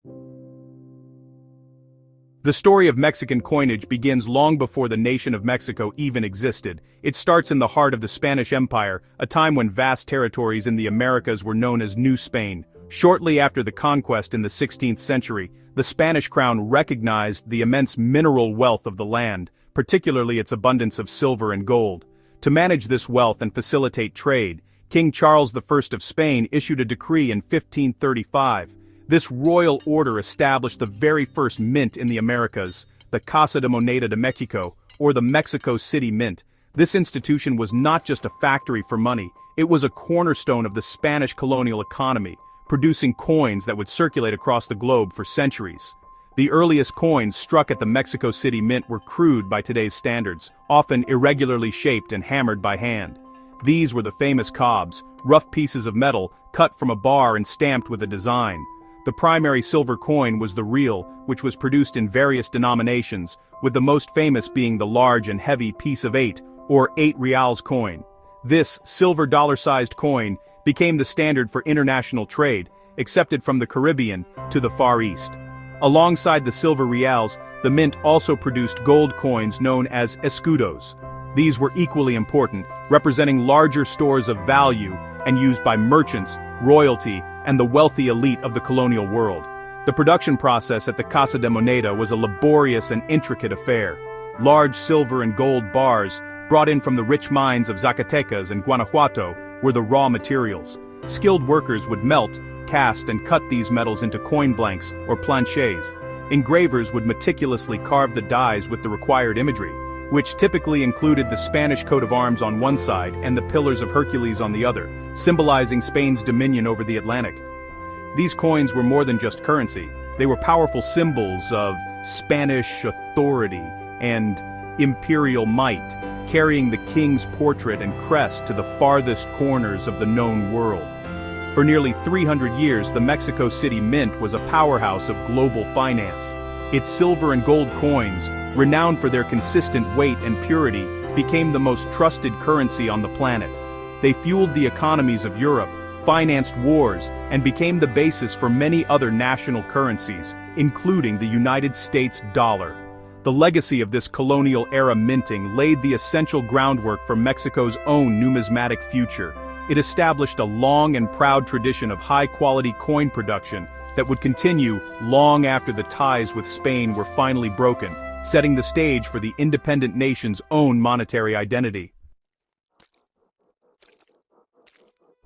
The story of Mexican coinage begins long before the nation of Mexico even existed. It starts in the heart of the Spanish Empire, a time when vast territories in the Americas were known as New Spain. Shortly after the conquest in the 16th century, the Spanish crown recognized the immense mineral wealth of the land, particularly its abundance of silver and gold. To manage this wealth and facilitate trade, King Charles I of Spain issued a decree in 1535. This royal order established the very first mint in the Americas, the Casa de Moneda de Mexico, or the Mexico City Mint. This institution was not just a factory for money, it was a cornerstone of the Spanish colonial economy, producing coins that would circulate across the globe for centuries. The earliest coins struck at the Mexico City Mint were crude by today's standards, often irregularly shaped and hammered by hand. These were the famous cobs, rough pieces of metal cut from a bar and stamped with a design. The primary silver coin was the real, which was produced in various denominations, with the most famous being the large and heavy piece of 8, or 8 reals coin. This silver dollar-sized coin became the standard for international trade, accepted from the Caribbean to the Far East. Alongside the silver reals, the mint also produced gold coins known as escudos. These were equally important, representing larger stores of value and used by merchants, royalty, and the wealthy elite of the colonial world. The production process at the Casa de Moneda was a laborious and intricate affair. Large silver and gold bars, brought in from the rich mines of Zacatecas and Guanajuato, were the raw materials. Skilled workers would melt, cast, and cut these metals into coin blanks or planchets. Engravers would meticulously carve the dies with the required imagery, which typically included the Spanish coat of arms on one side and the Pillars of Hercules on the other, symbolizing Spain's dominion over the Atlantic. These coins were more than just currency. They were powerful symbols of Spanish authority and imperial might, carrying the king's portrait and crest to the farthest corners of the known world. For nearly 300 years, the Mexico City Mint was a powerhouse of global finance. Its silver and gold coins, renowned for their consistent weight and purity, became the most trusted currency on the planet. They fueled the economies of Europe, financed wars, and became the basis for many other national currencies, including the United States dollar. The legacy of this colonial-era minting laid the essential groundwork for Mexico's own numismatic future. It established a long and proud tradition of high-quality coin production that would continue long after the ties with Spain were finally broken, setting the stage for the independent nation's own monetary identity.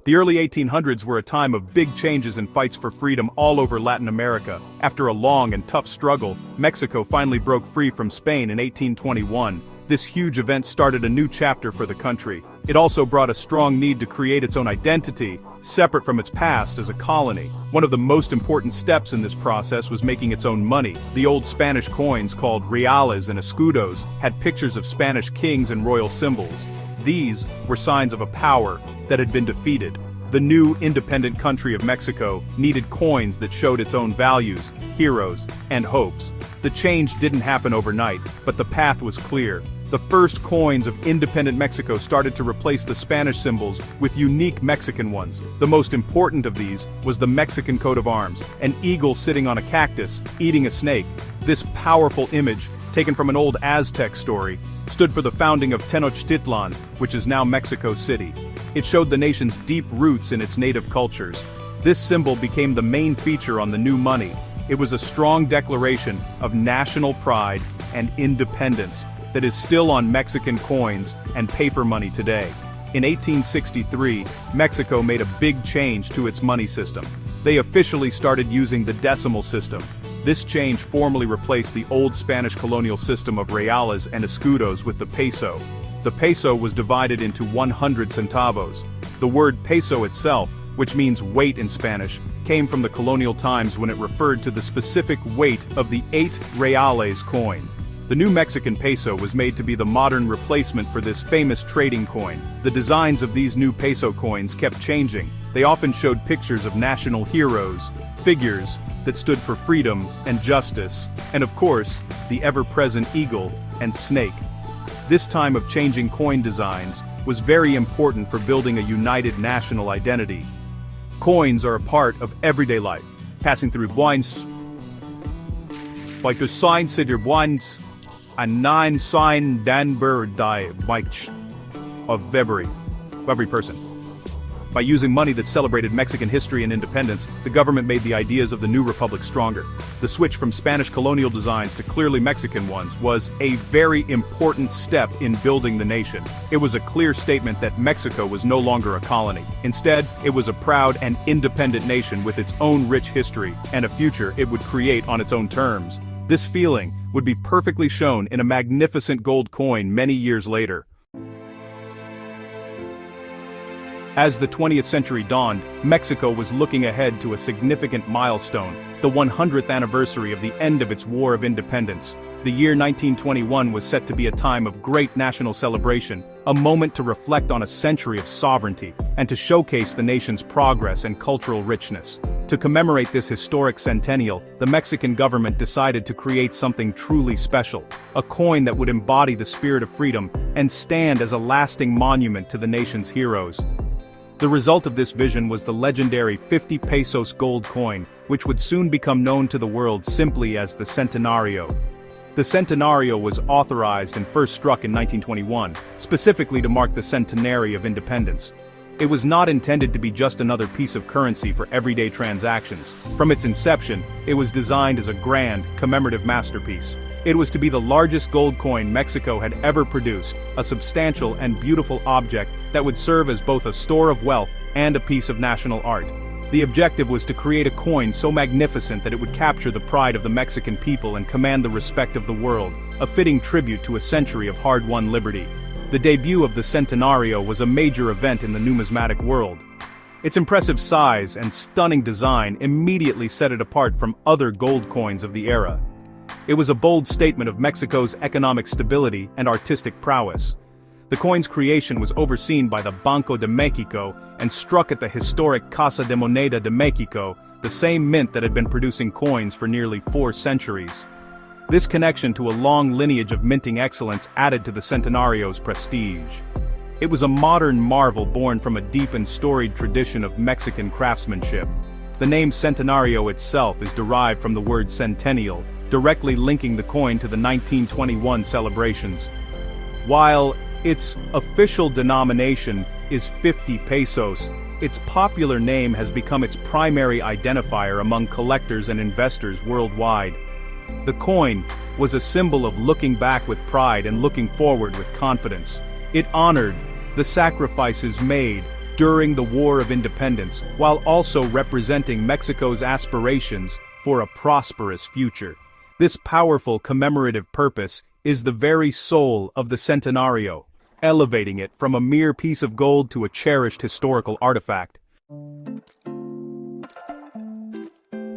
The early 1800s were a time of big changes and fights for freedom all over Latin America. After a long and tough struggle, Mexico finally broke free from Spain in 1821. This huge event started a new chapter for the country. It also brought a strong need to create its own identity, separate from its past as a colony. One of the most important steps in this process was making its own money. The old Spanish coins called reales and escudos had pictures of Spanish kings and royal symbols. These were signs of a power that had been defeated. The new independent country of Mexico needed coins that showed its own values, heroes, and hopes. The change didn't happen overnight, but the path was clear. The first coins of independent Mexico started to replace the Spanish symbols with unique Mexican ones. The most important of these was the Mexican coat of arms, an eagle sitting on a cactus, eating a snake. This powerful image, taken from an old Aztec story, stood for the founding of Tenochtitlan, which is now Mexico City. It showed the nation's deep roots in its native cultures. This symbol became the main feature on the new money. It was a strong declaration of national pride and independence that is still on Mexican coins and paper money today. In 1863, Mexico made a big change to its money system. They officially started using the decimal system. This change formally replaced the old Spanish colonial system of reales and escudos with the peso. The peso was divided into 100 centavos. The word peso itself, which means weight in Spanish, came from the colonial times when it referred to the specific weight of the 8 reales coin. The new Mexican peso was made to be the modern replacement for this famous trading coin. The designs of these new peso coins kept changing. They often showed pictures of national heroes, figures that stood for freedom and justice, and of course, the ever-present eagle and snake. This time of changing coin designs was very important for building a united national identity. Coins are a part of everyday life, passing through by the sign cedar ones and nine sign Danber die Mike of every person. By using money that celebrated Mexican history and independence, the government made the ideas of the new republic stronger. The switch from Spanish colonial designs to clearly Mexican ones was a very important step in building the nation. It was a clear statement that Mexico was no longer a colony. Instead, it was a proud and independent nation with its own rich history and a future it would create on its own terms. This feeling would be perfectly shown in a magnificent gold coin many years later. As the 20th century dawned, Mexico was looking ahead to a significant milestone, the 100th anniversary of the end of its War of Independence. The year 1921 was set to be a time of great national celebration, a moment to reflect on a century of sovereignty, and to showcase the nation's progress and cultural richness. To commemorate this historic centennial, the Mexican government decided to create something truly special, a coin that would embody the spirit of freedom and stand as a lasting monument to the nation's heroes. The result of this vision was the legendary 50 pesos gold coin, which would soon become known to the world simply as the Centenario. The Centenario was authorized and first struck in 1921, specifically to mark the centenary of independence. It was not intended to be just another piece of currency for everyday transactions. From its inception, it was designed as a grand, commemorative masterpiece. It was to be the largest gold coin Mexico had ever produced, a substantial and beautiful object that would serve as both a store of wealth and a piece of national art. The objective was to create a coin so magnificent that it would capture the pride of the Mexican people and command the respect of the world, a fitting tribute to a century of hard-won liberty. The debut of the Centenario was a major event in the numismatic world. Its impressive size and stunning design immediately set it apart from other gold coins of the era. It was a bold statement of Mexico's economic stability and artistic prowess. The coin's creation was overseen by the Banco de Mexico and struck at the historic Casa de Moneda de Mexico, the same mint that had been producing coins for nearly 4 centuries. This connection to a long lineage of minting excellence added to the Centenario's prestige. It was a modern marvel born from a deep and storied tradition of Mexican craftsmanship. The name Centenario itself is derived from the word centennial, directly linking the coin to the 1921 celebrations. While its official denomination is 50 pesos, its popular name has become its primary identifier among collectors and investors worldwide. The coin was a symbol of looking back with pride and looking forward with confidence. It honored the sacrifices made during the War of Independence, while also representing Mexico's aspirations for a prosperous future. This powerful commemorative purpose is the very soul of the Centenario, elevating it from a mere piece of gold to a cherished historical artifact.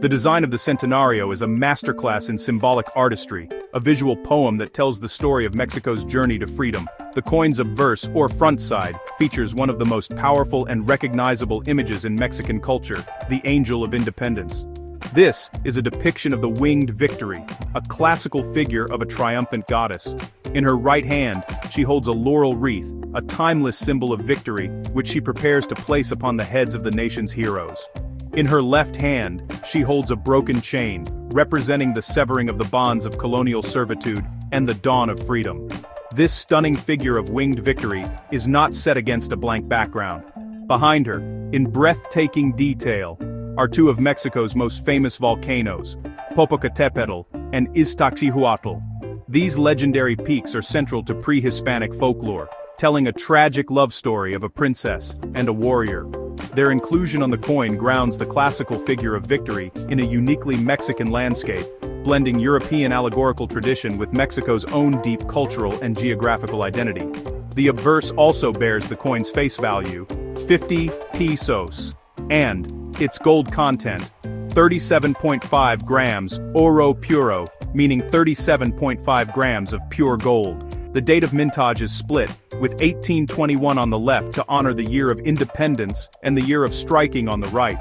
The design of the Centenario is a masterclass in symbolic artistry, a visual poem that tells the story of Mexico's journey to freedom. The coin's obverse, or front side, features one of the most powerful and recognizable images in Mexican culture, the Angel of Independence. This is a depiction of the winged victory, a classical figure of a triumphant goddess. In her right hand, she holds a laurel wreath, a timeless symbol of victory, which she prepares to place upon the heads of the nation's heroes. In her left hand, she holds a broken chain, representing the severing of the bonds of colonial servitude and the dawn of freedom. This stunning figure of winged victory is not set against a blank background. Behind her, in breathtaking detail, are 2 of Mexico's most famous volcanoes, Popocatépetl and Iztaccíhuatl. These legendary peaks are central to pre-Hispanic folklore, telling a tragic love story of a princess and a warrior. Their inclusion on the coin grounds the classical figure of victory in a uniquely Mexican landscape, blending European allegorical tradition with Mexico's own deep cultural and geographical identity. The obverse also bears the coin's face value, 50 pesos, and its gold content, 37.5 grams oro puro, meaning 37.5 grams of pure gold. The date of mintage is split, with 1821 on the left to honor the year of independence and the year of striking on the right.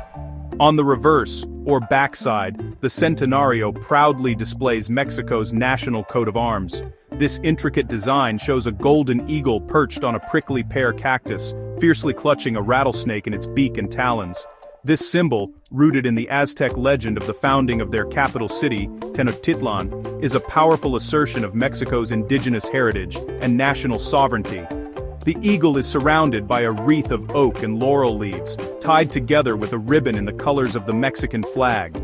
On the reverse, or backside, the Centenario proudly displays Mexico's national coat of arms. This intricate design shows a golden eagle perched on a prickly pear cactus, fiercely clutching a rattlesnake in its beak and talons. This symbol, rooted in the Aztec legend of the founding of their capital city, Tenochtitlan, is a powerful assertion of Mexico's indigenous heritage and national sovereignty. The eagle is surrounded by a wreath of oak and laurel leaves, tied together with a ribbon in the colors of the Mexican flag.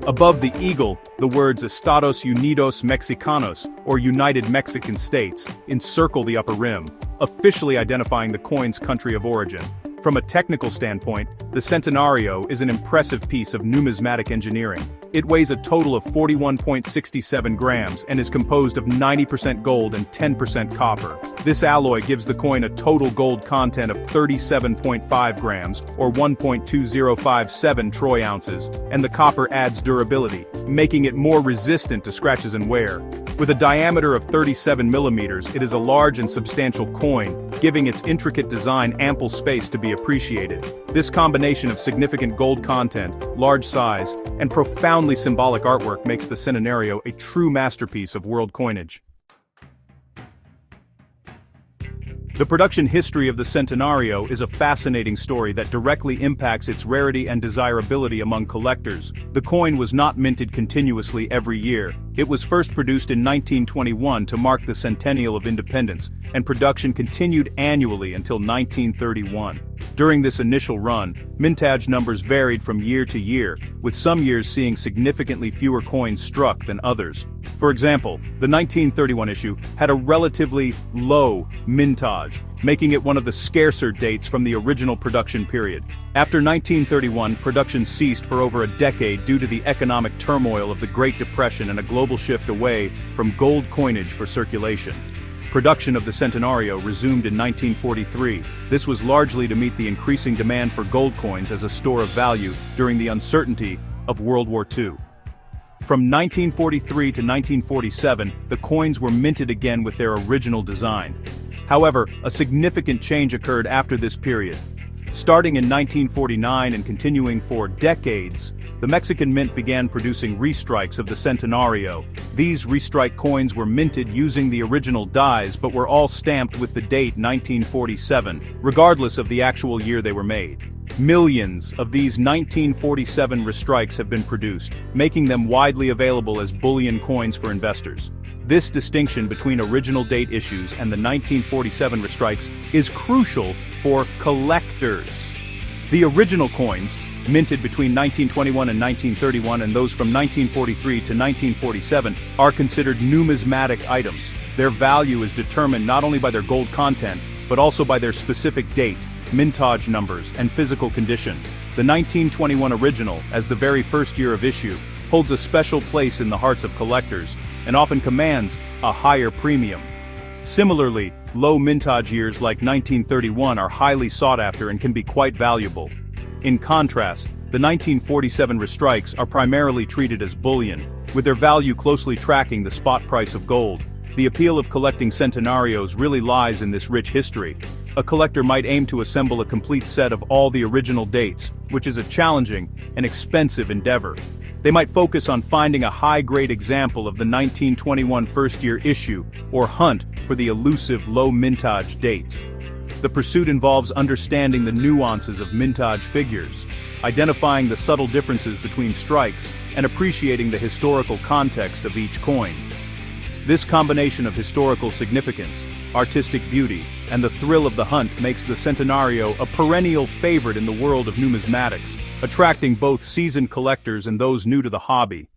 Above the eagle, the words Estados Unidos Mexicanos, or United Mexican States, encircle the upper rim, officially identifying the coin's country of origin. From a technical standpoint, the Centenario is an impressive piece of numismatic engineering. It weighs a total of 41.67 grams and is composed of 90% gold and 10% copper. This alloy gives the coin a total gold content of 37.5 grams, or 1.2057 troy ounces, and the copper adds durability, making it more resistant to scratches and wear. With a diameter of 37 millimeters, it is a large and substantial coin, giving its intricate design ample space to be appreciated. This combination of significant gold content, large size, and profoundly symbolic artwork makes the Centenario a true masterpiece of world coinage. The production history of the Centenario is a fascinating story that directly impacts its rarity and desirability among collectors. The coin was not minted continuously every year. It was first produced in 1921 to mark the centennial of independence, and production continued annually until 1931. During this initial run, mintage numbers varied from year to year, with some years seeing significantly fewer coins struck than others. For example, the 1931 issue had a relatively low mintage, making it one of the scarcer dates from the original production period. After 1931, production ceased for over a decade due to the economic turmoil of the Great Depression and a global shift away from gold coinage for circulation. Production of the Centenario resumed in 1943. This was largely to meet the increasing demand for gold coins as a store of value during the uncertainty of World War II. From 1943 to 1947, the coins were minted again with their original design. However, a significant change occurred after this period. Starting in 1949 and continuing for decades, the Mexican Mint began producing restrikes of the Centenario. These restrike coins were minted using the original dies but were all stamped with the date 1947, regardless of the actual year they were made. Millions of these 1947 restrikes have been produced, making them widely available as bullion coins for investors. This distinction between original date issues and the 1947 restrikes is crucial for collectors. The original coins, minted between 1921 and 1931 and those from 1943 to 1947, are considered numismatic items. Their value is determined not only by their gold content, but also by their specific date, mintage numbers, and physical condition. The 1921 original, as the very first year of issue, holds a special place in the hearts of collectors, and often commands a higher premium. Similarly, low mintage years like 1931 are highly sought after and can be quite valuable. In contrast, the 1947 restrikes are primarily treated as bullion, with their value closely tracking the spot price of gold. The appeal of collecting centenarios really lies in this rich history. A collector might aim to assemble a complete set of all the original dates, which is a challenging and expensive endeavor. They might focus on finding a high-grade example of the 1921 first-year issue, or hunt for the elusive low mintage dates. The pursuit involves understanding the nuances of mintage figures, identifying the subtle differences between strikes, and appreciating the historical context of each coin. This combination of historical significance, artistic beauty, and the thrill of the hunt makes the Centenario a perennial favorite in the world of numismatics, attracting both seasoned collectors and those new to the hobby.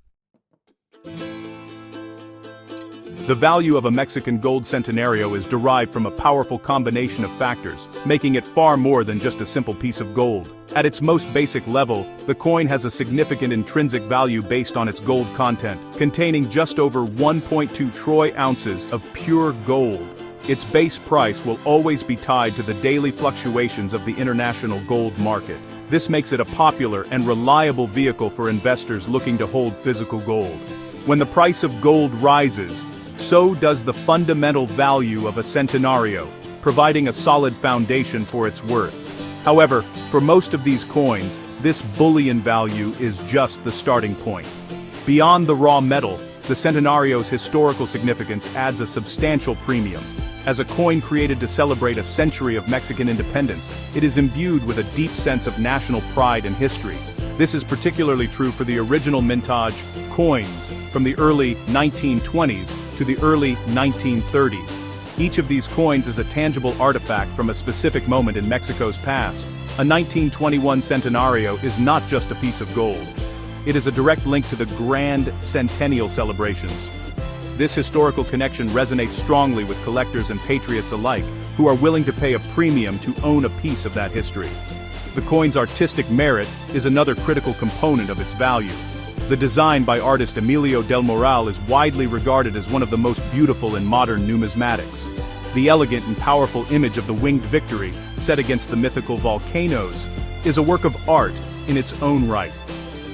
The value of a Mexican gold centenario is derived from a powerful combination of factors, making it far more than just a simple piece of gold. At its most basic level, the coin has a significant intrinsic value based on its gold content, containing just over 1.2 troy ounces of pure gold. Its base price will always be tied to the daily fluctuations of the international gold market. This makes it a popular and reliable vehicle for investors looking to hold physical gold. When the price of gold rises, so does the fundamental value of a centenario, providing a solid foundation for its worth. However, for most of these coins, this bullion value is just the starting point. Beyond the raw metal, the centenario's historical significance adds a substantial premium. As a coin created to celebrate a century of Mexican independence, it is imbued with a deep sense of national pride and history. This is particularly true for the original mintage coins from the early 1920s to the early 1930s. Each of these coins is a tangible artifact from a specific moment in Mexico's past. A 1921 centenario is not just a piece of gold. It is a direct link to the grand centennial celebrations. This historical connection resonates strongly with collectors and patriots alike, who are willing to pay a premium to own a piece of that history. The coin's artistic merit is another critical component of its value. The design by artist Emilio del Moral is widely regarded as one of the most beautiful in modern numismatics. The elegant and powerful image of the winged victory, set against the mythical volcanoes, is a work of art in its own right.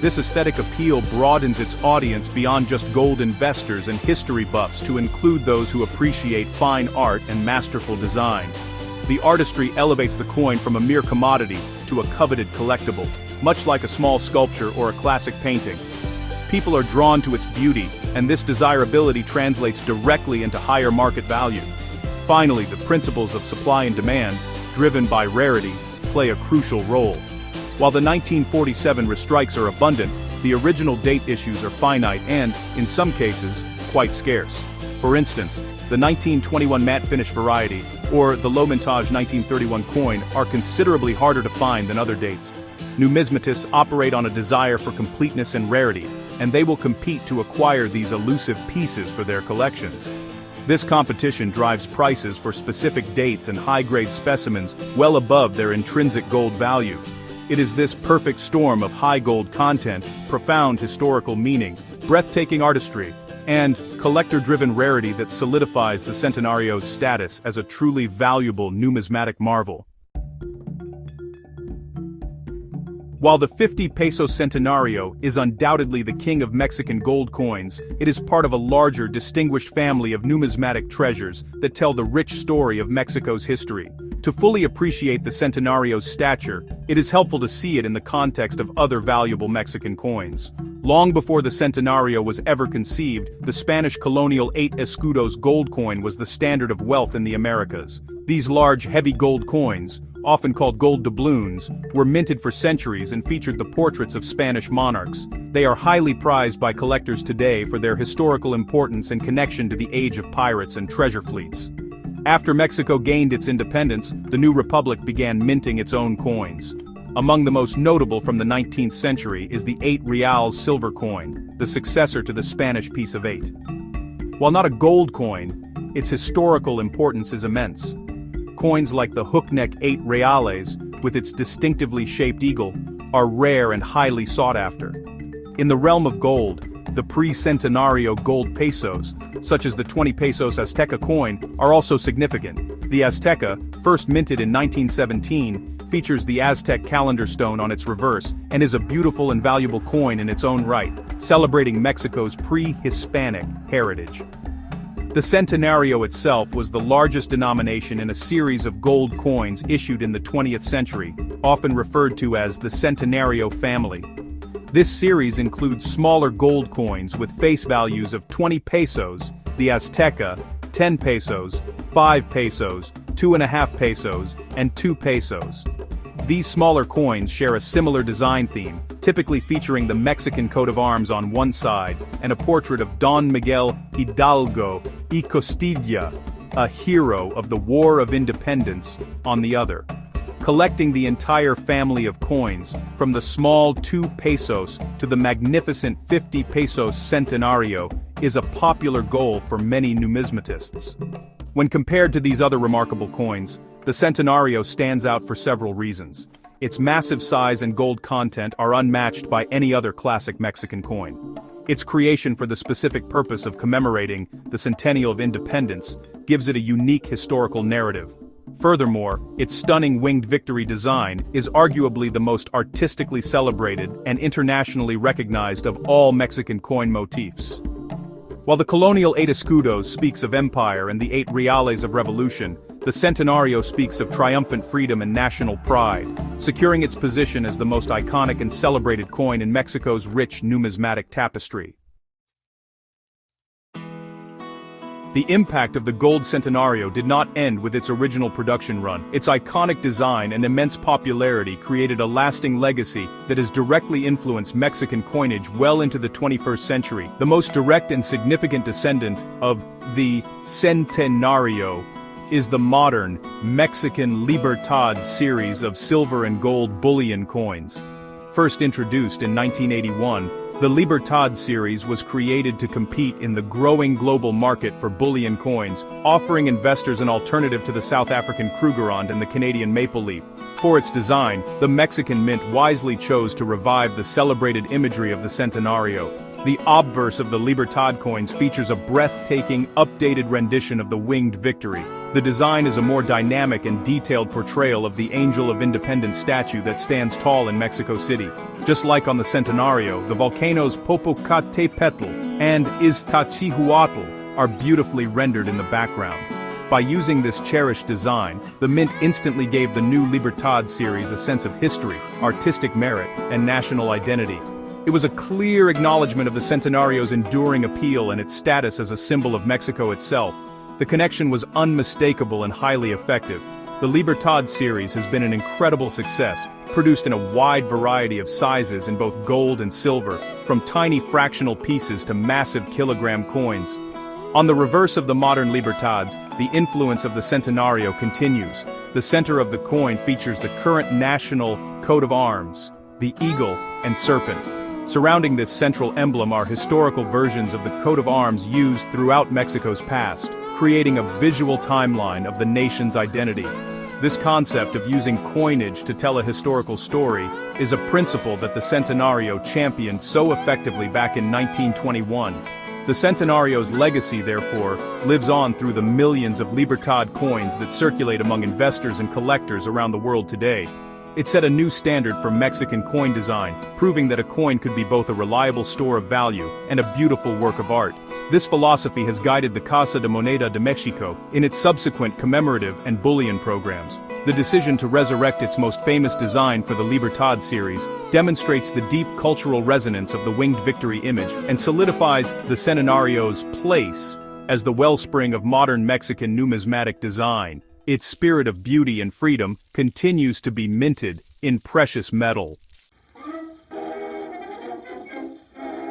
This aesthetic appeal broadens its audience beyond just gold investors and history buffs to include those who appreciate fine art and masterful design. The artistry elevates the coin from a mere commodity to a coveted collectible, much like a small sculpture or a classic painting. People are drawn to its beauty, and this desirability translates directly into higher market value. Finally, the principles of supply and demand, driven by rarity, play a crucial role. While the 1947 restrikes are abundant, the original date issues are finite and, in some cases, quite scarce. For instance, the 1921 matte finish variety, or the low mintage 1931 coin, are considerably harder to find than other dates. Numismatists operate on a desire for completeness and rarity, and they will compete to acquire these elusive pieces for their collections. This competition drives prices for specific dates and high-grade specimens well above their intrinsic gold value. It is this perfect storm of high gold content, profound historical meaning, breathtaking artistry, and collector-driven rarity that solidifies the Centenario's status as a truly valuable numismatic marvel. While the 50 peso centenario is undoubtedly the king of Mexican gold coins, it is part of a larger, distinguished family of numismatic treasures that tell the rich story of Mexico's history. To fully appreciate the centenario's stature, it is helpful to see it in the context of other valuable Mexican coins. Long before the centenario was ever conceived, the Spanish colonial 8 escudos gold coin was the standard of wealth in the Americas. These large, heavy gold coins, often called gold doubloons, were minted for centuries and featured the portraits of Spanish monarchs. They are highly prized by collectors today for their historical importance and connection to the age of pirates and treasure fleets. After Mexico gained its independence, the new republic began minting its own coins. Among the most notable from the 19th century is the 8 reals silver coin, the successor to the Spanish piece of 8. While not a gold coin, its historical importance is immense. Coins like the hookneck 8 reales, with its distinctively shaped eagle, are rare and highly sought after. In the realm of gold, the pre-centenario gold pesos, such as the 20 pesos Azteca coin, are also significant. The Azteca, first minted in 1917, features the Aztec calendar stone on its reverse and is a beautiful and valuable coin in its own right, celebrating Mexico's pre-Hispanic heritage. The centenario itself was the largest denomination in a series of gold coins issued in the 20th century, often referred to as the Centenario family. This series includes smaller gold coins with face values of 20 pesos, the Azteca, 10 pesos, 5 pesos, 2.5 pesos, and 2 pesos. These smaller coins share a similar design theme, typically featuring the Mexican coat of arms on one side and a portrait of Don Miguel Hidalgo y Costilla, a hero of the War of Independence, on the other. Collecting the entire family of coins, from the small 2 pesos to the magnificent 50 pesos centenario, is a popular goal for many numismatists. When compared to these other remarkable coins, the centenario stands out for several reasons. Its massive size and gold content are unmatched by any other classic Mexican coin. Its creation for the specific purpose of commemorating the centennial of independence gives it a unique historical narrative. Furthermore, its stunning winged victory design is arguably the most artistically celebrated and internationally recognized of all Mexican coin motifs. While the colonial 8 escudos speaks of empire and the 8 reales of revolution, the centenario speaks of triumphant freedom and national pride, securing its position as the most iconic and celebrated coin in Mexico's rich numismatic tapestry. The impact of the Gold Centenario did not end with its original production run. Its iconic design and immense popularity created a lasting legacy that has directly influenced Mexican coinage well into the 21st century. The most direct and significant descendant of the Centenario is the modern Mexican Libertad series of silver and gold bullion coins. First introduced in 1981, the Libertad series was created to compete in the growing global market for bullion coins, offering investors an alternative to the South African Krugerrand and the Canadian maple leaf. For its design, the Mexican mint wisely chose to revive the celebrated imagery of the Centenario. The obverse of the Libertad coins features a breathtaking, updated rendition of the winged victory. The design is a more dynamic and detailed portrayal of the Angel of Independence statue that stands tall in Mexico City. Just like on the Centenario, the volcanoes Popocatépetl and Iztaccíhuatl are beautifully rendered in the background. By using this cherished design, the mint instantly gave the new Libertad series a sense of history, artistic merit, and national identity. It was a clear acknowledgement of the Centenario's enduring appeal and its status as a symbol of Mexico itself. The connection was unmistakable and highly effective. The Libertad series has been an incredible success, produced in a wide variety of sizes in both gold and silver, from tiny fractional pieces to massive kilogram coins. On the reverse of the modern Libertads, the influence of the Centenario continues. The center of the coin features the current national coat of arms, the eagle and serpent. Surrounding this central emblem are historical versions of the coat of arms used throughout Mexico's past, creating a visual timeline of the nation's identity. This concept of using coinage to tell a historical story is a principle that the Centenario championed so effectively back in 1921. The Centenario's legacy, therefore, lives on through the millions of Libertad coins that circulate among investors and collectors around the world today. It set a new standard for Mexican coin design, proving that a coin could be both a reliable store of value and a beautiful work of art. This philosophy has guided the Casa de Moneda de Mexico in its subsequent commemorative and bullion programs. The decision to resurrect its most famous design for the Libertad series demonstrates the deep cultural resonance of the winged victory image and solidifies the Centenario's place as the wellspring of modern Mexican numismatic design. Its spirit of beauty and freedom continues to be minted in precious metal.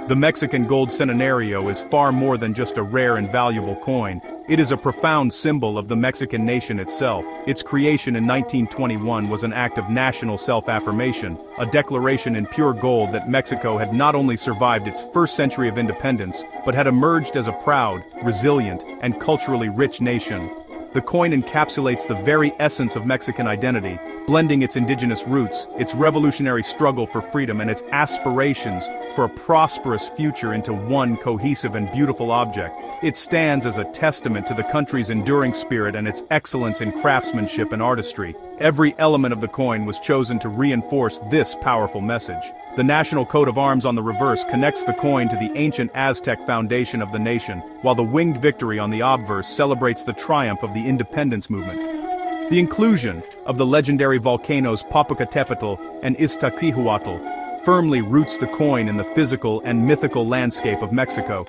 The Mexican Gold Centenario is far more than just a rare and valuable coin. It is a profound symbol of the Mexican nation itself. Its creation in 1921 was an act of national self-affirmation, a declaration in pure gold that Mexico had not only survived its first century of independence, but had emerged as a proud, resilient, and culturally rich nation. The coin encapsulates the very essence of Mexican identity, blending its indigenous roots, its revolutionary struggle for freedom, and its aspirations for a prosperous future into one cohesive and beautiful object. It stands as a testament to the country's enduring spirit and its excellence in craftsmanship and artistry. Every element of the coin was chosen to reinforce this powerful message. The national coat of arms on the reverse connects the coin to the ancient Aztec foundation of the nation, while the winged victory on the obverse celebrates the triumph of the independence movement. The inclusion of the legendary volcanoes Popocatépetl and Iztaccíhuatl firmly roots the coin in the physical and mythical landscape of Mexico.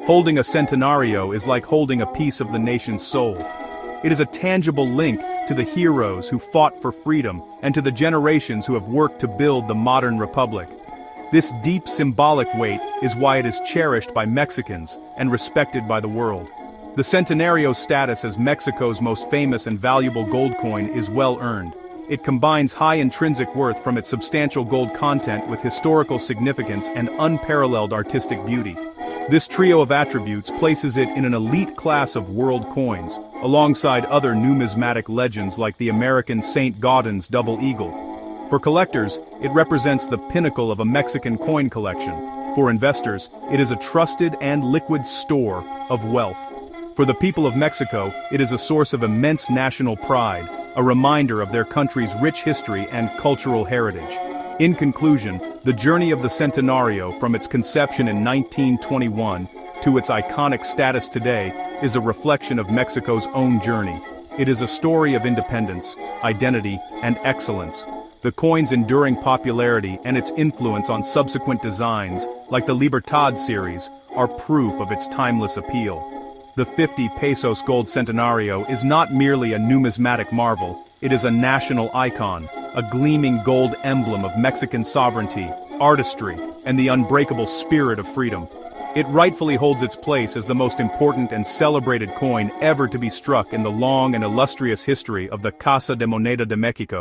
Holding a centenario is like holding a piece of the nation's soul. It is a tangible link to the heroes who fought for freedom and to the generations who have worked to build the modern republic. This deep symbolic weight is why it is cherished by Mexicans and respected by the world. The Centenario's status as Mexico's most famous and valuable gold coin is well earned. It combines high intrinsic worth from its substantial gold content with historical significance and unparalleled artistic beauty. This trio of attributes places it in an elite class of world coins, alongside other numismatic legends like the American St. Gaudens double eagle. For collectors, it represents the pinnacle of a Mexican coin collection. For investors, it is a trusted and liquid store of wealth. For the people of Mexico, it is a source of immense national pride, a reminder of their country's rich history and cultural heritage. In conclusion, the journey of the Centenario from its conception in 1921 to its iconic status today is a reflection of Mexico's own journey. It is a story of independence, identity, and excellence. The coin's enduring popularity and its influence on subsequent designs, like the Libertad series, are proof of its timeless appeal. The 50 pesos gold centenario is not merely a numismatic marvel, it is a national icon, a gleaming gold emblem of Mexican sovereignty, artistry, and the unbreakable spirit of freedom. It rightfully holds its place as the most important and celebrated coin ever to be struck in the long and illustrious history of the Casa de Moneda de Mexico.